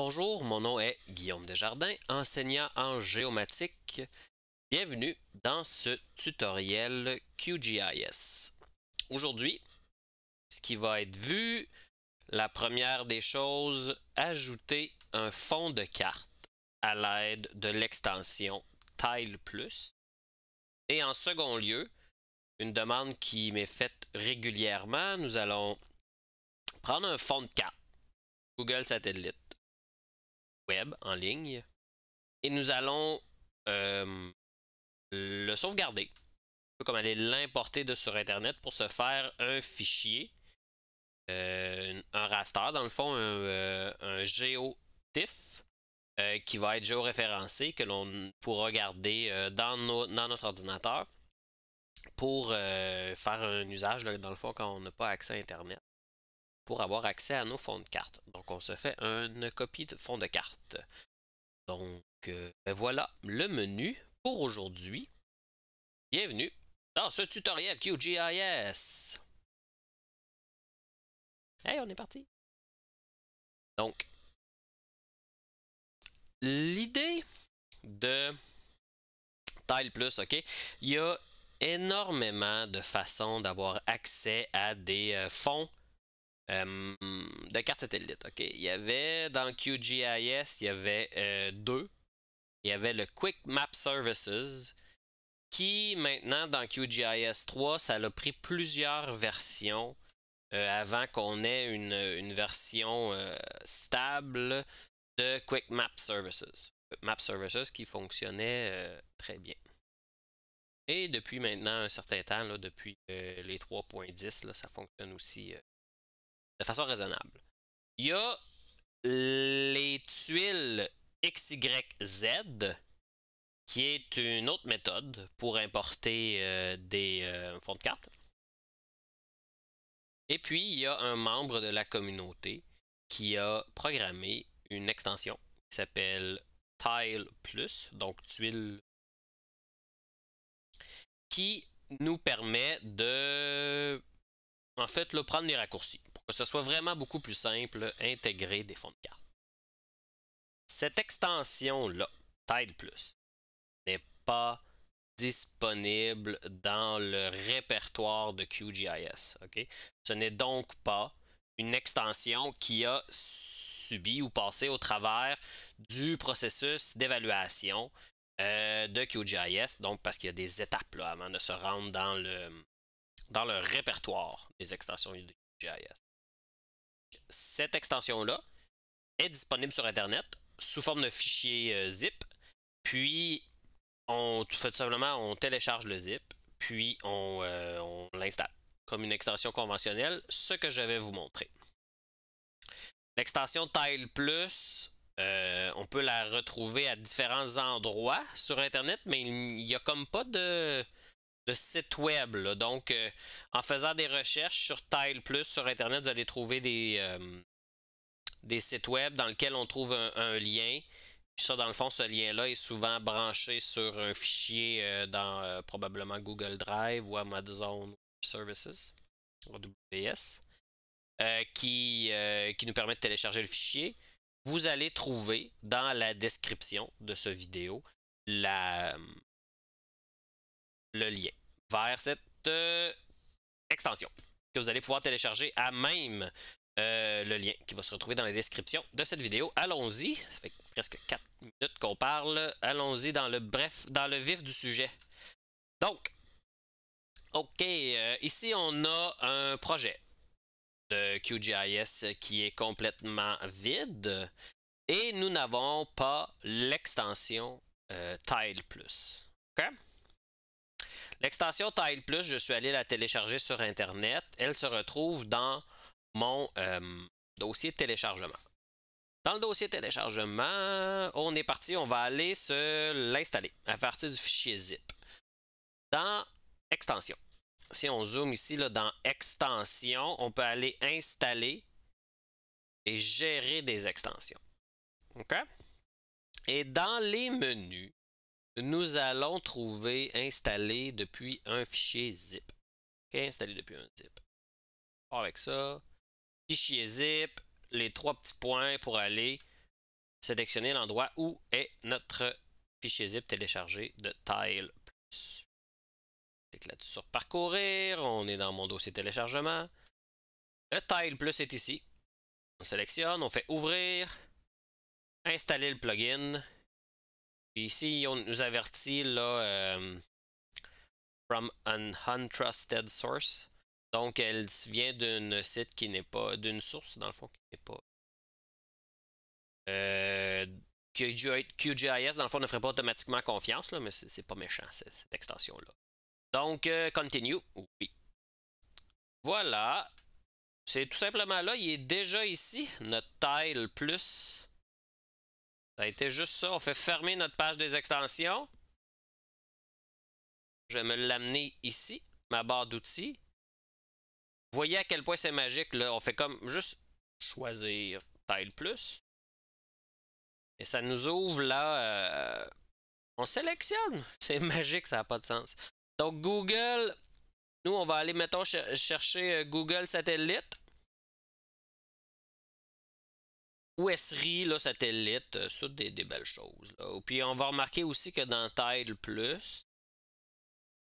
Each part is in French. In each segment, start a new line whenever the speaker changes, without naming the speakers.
Bonjour, mon nom est Guillaume Desjardins, enseignant en géomatique. Bienvenue dans ce tutoriel QGIS. Aujourd'hui, ce qui va être vu, la première des choses, ajouter un fond de carte à l'aide de l'extension Tile+. Et en second lieu, une demande qui m'est faite régulièrement, nous allons prendre un fond de carte Google Satellite Web en ligne et nous allons le sauvegarder, un peu comme aller l'importer de sur Internet pour se faire un fichier, un raster, dans le fond, un GeoTIFF qui va être géoréférencé, que l'on pourra garder dans notre ordinateur pour faire un usage, là, dans le fond, quand on n'a pas accès à Internet, pour avoir accès à nos fonds de carte. Donc, on se fait une copie de fond de carte. Donc, ben voilà le menu pour aujourd'hui. Bienvenue dans ce tutoriel QGIS. Hey, on est parti. Donc, l'idée de Tile+, ok, il y a énormément de façons d'avoir accès à des fonds de cartes satellites. Ok, il y avait dans QGIS, il y avait deux. Il y avait le Quick Map Services, qui maintenant dans QGIS 3, ça a pris plusieurs versions avant qu'on ait une version stable de Quick Map Services. Quick Map Services qui fonctionnait très bien. Et depuis maintenant un certain temps, là, depuis les 3.10, ça fonctionne aussi de façon raisonnable. Il y a les tuiles XYZ, qui est une autre méthode pour importer des fonds de carte. Et puis, il y a un membre de la communauté qui a programmé une extension qui s'appelle Tile+, donc tuile, qui nous permet de, en fait, là, prendre les raccourcis pour que ce soit vraiment beaucoup plus simple, intégrer des fonds de carte. Cette extension-là, Tile+, n'est pas disponible dans le répertoire de QGIS. Okay? Ce n'est donc pas une extension qui a subi ou passé au travers du processus d'évaluation de QGIS, donc parce qu'il y a des étapes là, avant de se rendre dans le répertoire des extensions de QGIS. Cette extension-là est disponible sur Internet sous forme de fichier zip, puis tout simplement, on télécharge le zip, puis on l'installe comme une extension conventionnelle, ce que je vais vous montrer. L'extension Tile+, on peut la retrouver à différents endroits sur Internet, mais il n'y a comme pas de site web. Là. Donc, en faisant des recherches sur Tile+, sur Internet, vous allez trouver des sites web dans lesquels on trouve un lien. Ça, dans le fond, ce lien-là est souvent branché sur un fichier dans probablement Google Drive ou Amazon Services, AWS, qui nous permet de télécharger le fichier. Vous allez trouver dans la description de ce vidéo le lien vers cette extension que vous allez pouvoir télécharger à même le lien qui va se retrouver dans la description de cette vidéo. Allons-y, ça fait presque 4 minutes qu'on parle. Allons-y dans le vif du sujet. Donc, ok, ici on a un projet de QGIS qui est complètement vide et nous n'avons pas l'extension Tile+. Ok? L'extension Tile+, je suis allé la télécharger sur Internet. Elle se retrouve dans mon dossier de téléchargement. Dans le dossier de téléchargement, on est parti, on va aller se l'installer à partir du fichier zip. Dans extension, si on zoome ici là, dans extension, on peut aller installer et gérer des extensions. OK? Et dans les menus, nous allons trouver installer depuis un fichier zip. OK? Installer depuis un zip. Avec ça, fichier zip, les trois petits points pour aller sélectionner l'endroit où est notre fichier zip téléchargé de Tile+. Clique là-dessus sur parcourir, on est dans mon dossier téléchargement. Le Tile+ est ici. On sélectionne, on fait ouvrir, installer le plugin. Puis ici, on nous avertit là, from an untrusted source. Donc, elle vient d'un site qui n'est pas, d'une source dans le fond qui n'est pas. QGIS, dans le fond, ne ferait pas automatiquement confiance, là, mais c'est pas méchant, cette extension-là. Donc, continue. Oui. Voilà. C'est tout simplement là. Il est déjà ici, notre Tile+. Ça a été juste ça. On fait fermer notre page des extensions. Je vais me l'amener ici, ma barre d'outils. Vous voyez à quel point c'est magique, là. On fait comme juste choisir Tile+. Et ça nous ouvre là. On sélectionne. C'est magique, ça n'a pas de sens. Donc, Google. Nous, on va aller, mettons, chercher Google Satellite. Ou Esri, là, Satellite. Ça, des belles choses. Là. Puis, on va remarquer aussi que dans Tile+,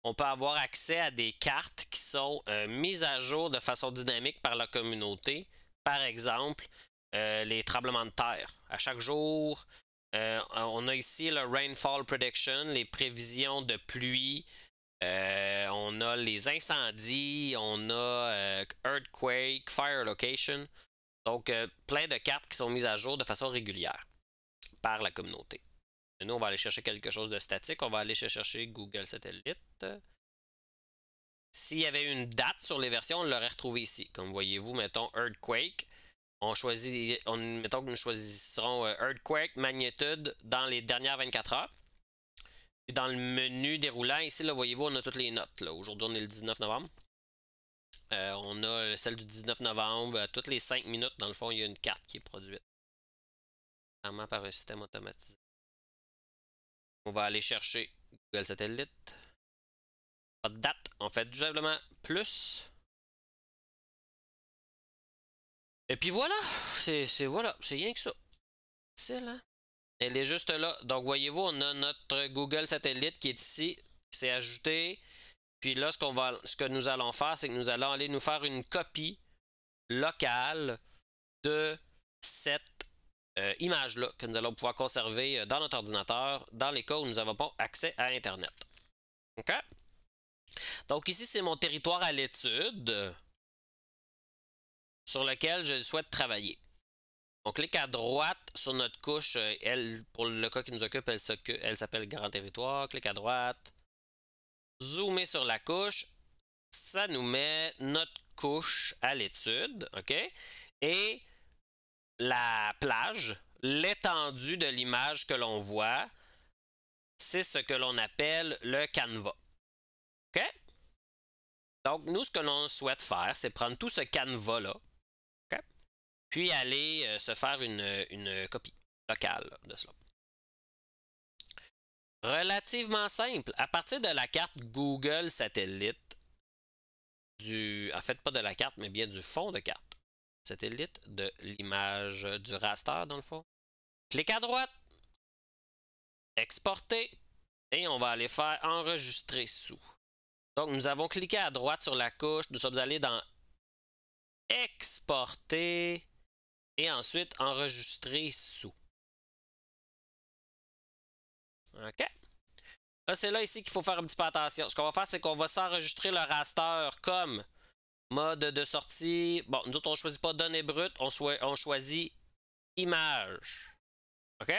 on peut avoir accès à des cartes qui sont mises à jour de façon dynamique par la communauté. Par exemple, les tremblements de terre. À chaque jour, on a ici le Rainfall Prediction, les prévisions de pluie. On a les incendies, on a Earthquake, Fire Location. Donc, plein de cartes qui sont mises à jour de façon régulière par la communauté. Et nous, on va aller chercher quelque chose de statique. On va aller chercher Google Satellite. S'il y avait une date sur les versions, on l'aurait retrouvé ici. Comme voyez-vous, mettons Earthquake. Mettons que nous choisisserons Earthquake Magnitude dans les dernières 24 heures. Et dans le menu déroulant, ici, là, voyez-vous, on a toutes les notes. Aujourd'hui, on est le 19 novembre. On a celle du 19 novembre. Toutes les 5 minutes, dans le fond, il y a une carte qui est produite. Clairement par un système automatisé. On va aller chercher Google Satellite. Pas de date. On fait tout simplement plus. Et puis voilà. Voilà. C'est rien que ça. C'est là. Elle est juste là. Donc, voyez-vous, on a notre Google Satellite qui est ici. C'est ajouté. Puis là, ce que nous allons faire, c'est que nous allons aller nous faire une copie locale de cette image-là que nous allons pouvoir conserver dans notre ordinateur dans les cas où nous n'avons pas accès à Internet. OK? Donc ici, c'est mon territoire à l'étude sur lequel je souhaite travailler. On clique à droite sur notre couche. Elle, pour le cas qui nous occupe, elle s'appelle Grand Territoire. Clique à droite. Zoomer sur la couche. Ça nous met notre couche à l'étude. OK? Et la plage, l'étendue de l'image que l'on voit, c'est ce que l'on appelle le canevas. OK? Donc, nous, ce que l'on souhaite faire, c'est prendre tout ce canevas-là, okay? Puis aller se faire une copie locale de cela. Relativement simple. À partir de la carte Google Satellite, en fait, pas de la carte, mais bien du fond de carte satellite, de l'image du raster, dans le fond. Clique à droite, exporter, et on va aller faire enregistrer sous. Donc, nous avons cliqué à droite sur la couche, nous sommes allés dans exporter et ensuite enregistrer sous. OK? Là, c'est là ici qu'il faut faire un petit peu attention. Ce qu'on va faire, c'est qu'on va s'enregistrer le raster comme mode de sortie. Bon, nous autres, on ne choisit pas données brutes, on choisit image. OK?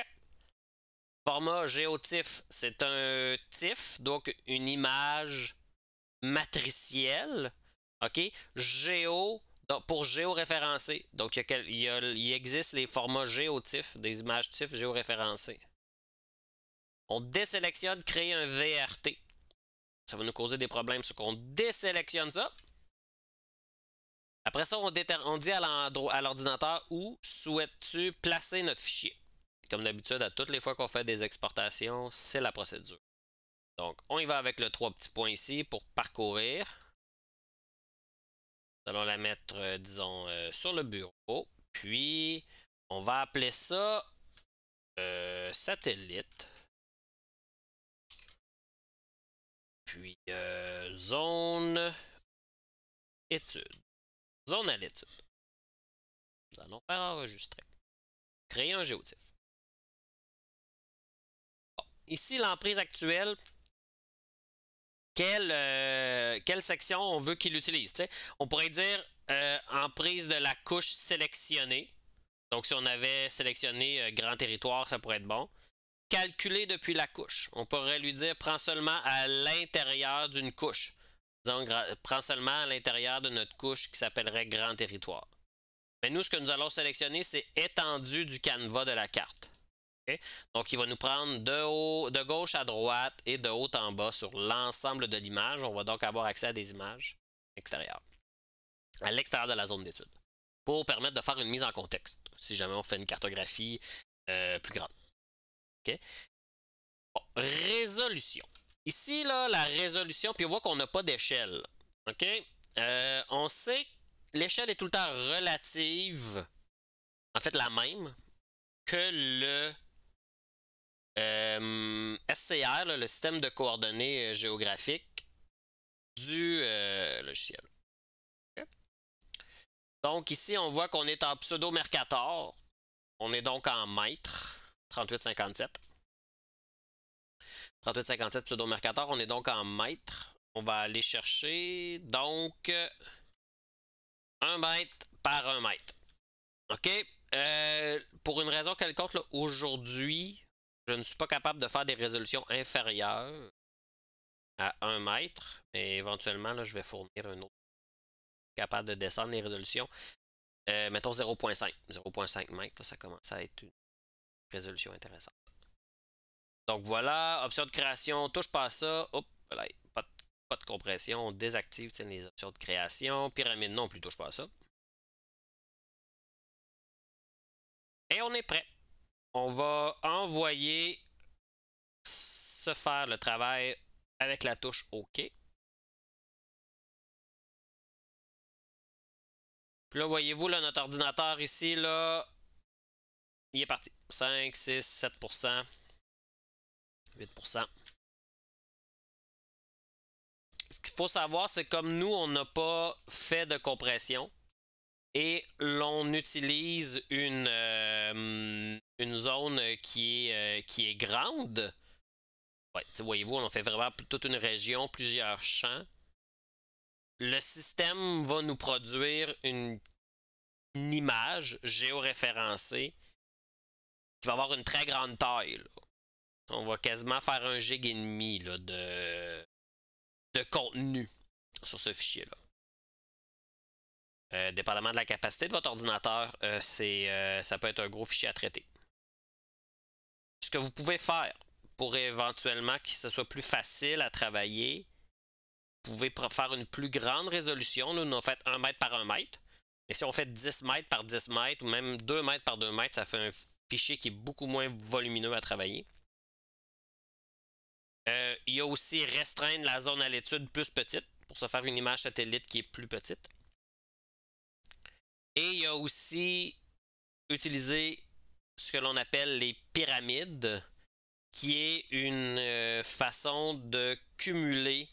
Format GeoTIFF, c'est un TIFF, donc une image matricielle. OK? Géo, donc pour géoréférencer. Donc, il existe les formats GeoTIFF, des images TIFF géoréférencées. On désélectionne créer un VRT. Ça va nous causer des problèmes, ce qu'on désélectionne ça. Après ça, on dit à l'ordinateur où souhaites-tu placer notre fichier. Comme d'habitude, à toutes les fois qu'on fait des exportations, c'est la procédure. Donc, on y va avec le 3 petits points ici pour parcourir. Nous allons la mettre, disons, sur le bureau. Puis, on va appeler ça satellite. Puis zone étude. Zone à l'étude. Nous allons faire enregistrer. Créer un géotif. Bon. Ici, l'emprise actuelle. Quelle section on veut qu'il utilise. T'sais? On pourrait dire emprise de la couche sélectionnée. Donc, si on avait sélectionné grand territoire, ça pourrait être bon. Calculer depuis la couche. On pourrait lui dire prends seulement à l'intérieur d'une couche. Disons, prends seulement à l'intérieur de notre couche qui s'appellerait grand territoire. Mais nous, ce que nous allons sélectionner, c'est étendue du canevas de la carte. Okay? Donc, il va nous prendre de gauche à droite et de haut en bas sur l'ensemble de l'image. On va donc avoir accès à des images extérieures, à l'extérieur de la zone d'étude, pour permettre de faire une mise en contexte, si jamais on fait une cartographie plus grande. Okay? Bon, résolution. Ici, là, la résolution, puis on voit qu'on n'a pas d'échelle. OK? On sait que l'échelle est tout le temps relative, en fait la même, que le SCR, là, le système de coordonnées géographiques du logiciel. Okay? Donc ici, on voit qu'on est en pseudo-Mercator. On est donc en mètres. 3857. 3857 pseudo-Mercator, on est donc en mètres. On va aller chercher donc 1 mètre par 1 mètre. OK? Pour une raison quelconque, aujourd'hui, je ne suis pas capable de faire des résolutions inférieures à 1 mètre. Mais éventuellement, là, je vais fournir un autre capable de descendre les résolutions. Mettons 0.5. 0.5 mètres, ça commence à être une résolution intéressante. Donc voilà, option de création, touche pas à ça. Hop, voilà, pas de compression, on désactive les options de création. Pyramide non plus, touche pas à ça. Et on est prêt. On va envoyer se faire le travail avec la touche OK. Puis là, voyez-vous, là, notre ordinateur ici, là, il est parti. 5, 6, 7%. 8%. Ce qu'il faut savoir, c'est comme nous, on n'a pas fait de compression et l'on utilise une zone qui est grande. Ouais, voyez-vous, on fait vraiment toute une région, plusieurs champs. Le système va nous produire une image géoréférencée qui va avoir une très grande taille. Là. On va quasiment faire 1,5 giga là, de contenu sur ce fichier-là. Dépendamment de la capacité de votre ordinateur, ça peut être un gros fichier à traiter. Ce que vous pouvez faire pour éventuellement que ce soit plus facile à travailler, vous pouvez faire une plus grande résolution. Nous, on a fait 1 mètre par 1 mètre. Et si on fait 10 mètres par 10 mètres ou même 2 mètres par 2 mètres, ça fait un fichier qui est beaucoup moins volumineux à travailler. Il y a aussi restreindre la zone à l'étude plus petite pour se faire une image satellite qui est plus petite. Et il y a aussi utiliser ce que l'on appelle les pyramides, qui est une façon de cumuler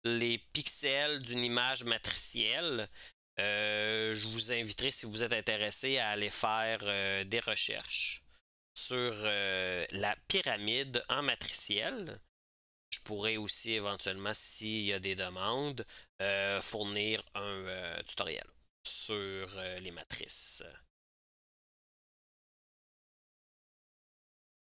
les pixels d'une image matricielle. Je vous inviterai, si vous êtes intéressé, à aller faire des recherches sur la pyramide en matriciel. Je pourrais aussi éventuellement, s'il y a des demandes, fournir un tutoriel sur les matrices.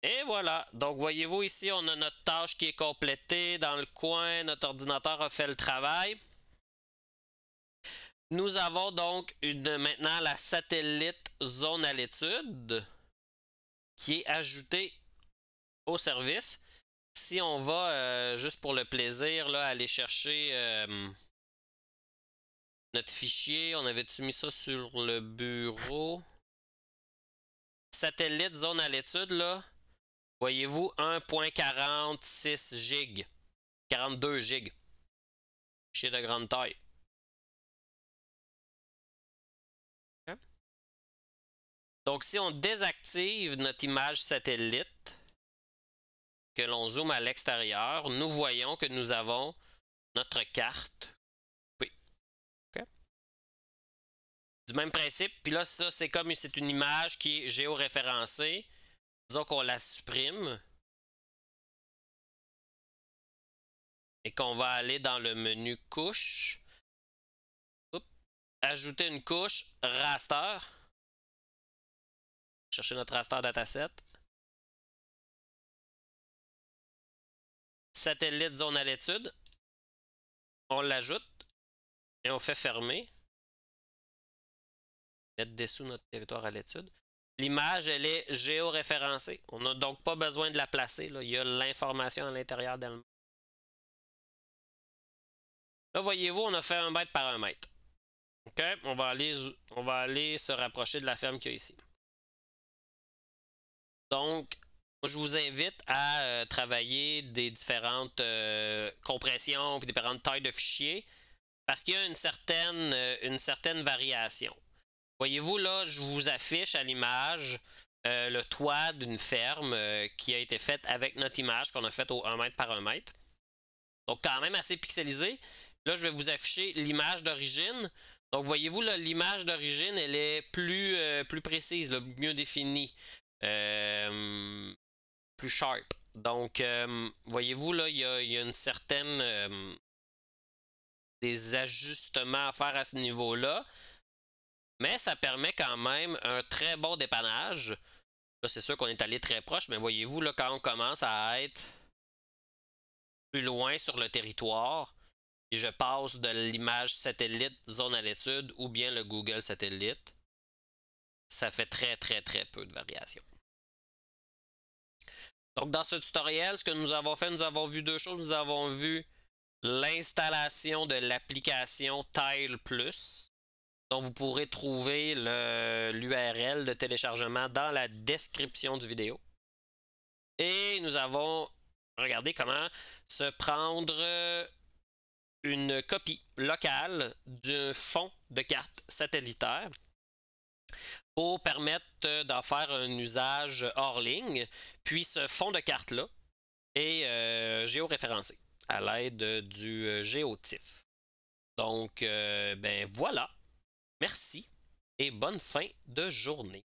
Et voilà, donc voyez-vous ici, on a notre tâche qui est complétée. Dans le coin, notre ordinateur a fait le travail. Nous avons donc maintenant la satellite zone à l'étude qui est ajoutée au service. Si on va, juste pour le plaisir, là, aller chercher notre fichier, on avait-tu mis ça sur le bureau? Satellite zone à l'étude, là. Voyez-vous, 1.46 GB. 42 GB. Fichier de grande taille. Donc, si on désactive notre image satellite, que l'on zoome à l'extérieur, nous voyons que nous avons notre carte coupée. Okay? Du même principe, puis là, ça, c'est comme c'est une image qui est géoréférencée. Disons qu'on la supprime. Et qu'on va aller dans le menu couche. Oups. Ajouter une couche, raster. Chercher notre raster dataset. Satellite zone à l'étude. On l'ajoute. Et on fait fermer. Mettre dessous notre territoire à l'étude. L'image, elle est géoréférencée. On n'a donc pas besoin de la placer. Là. Il y a l'information à l'intérieur d'elle-même. Là, voyez-vous, on a fait 1 mètre par 1 mètre. OK? On va aller se rapprocher de la ferme qu'il y a ici. Donc, je vous invite à travailler des différentes compressions et différentes tailles de fichiers parce qu'il y a une certaine variation. Voyez-vous, là, je vous affiche à l'image le toit d'une ferme qui a été faite avec notre image qu'on a faite au 1 mètre par 1 mètre. Donc, quand même assez pixelisé. Là, je vais vous afficher l'image d'origine. Donc, voyez-vous, l'image d'origine, elle est plus précise, là, mieux définie. Plus sharp. Donc, voyez-vous, là, il y a une certaine... des ajustements à faire à ce niveau-là. Mais ça permet quand même un très bon dépannage. Là, c'est sûr qu'on est allé très proche, mais voyez-vous, là, quand on commence à être plus loin sur le territoire, et je passe de l'image satellite zone à l'étude ou bien le Google satellite, ça fait très peu de variation. Donc, dans ce tutoriel, ce que nous avons fait, nous avons vu 2 choses. Nous avons vu l'installation de l'application Tile+, dont vous pourrez trouver l'URL de téléchargement dans la description du vidéo. Et nous avons regardé comment se prendre une copie locale d'un fond de carte satellitaire pour permettre d'en faire un usage hors ligne. Puis ce fond de carte-là est géoréférencé à l'aide du GeoTIFF. Donc, ben voilà. Merci et bonne fin de journée.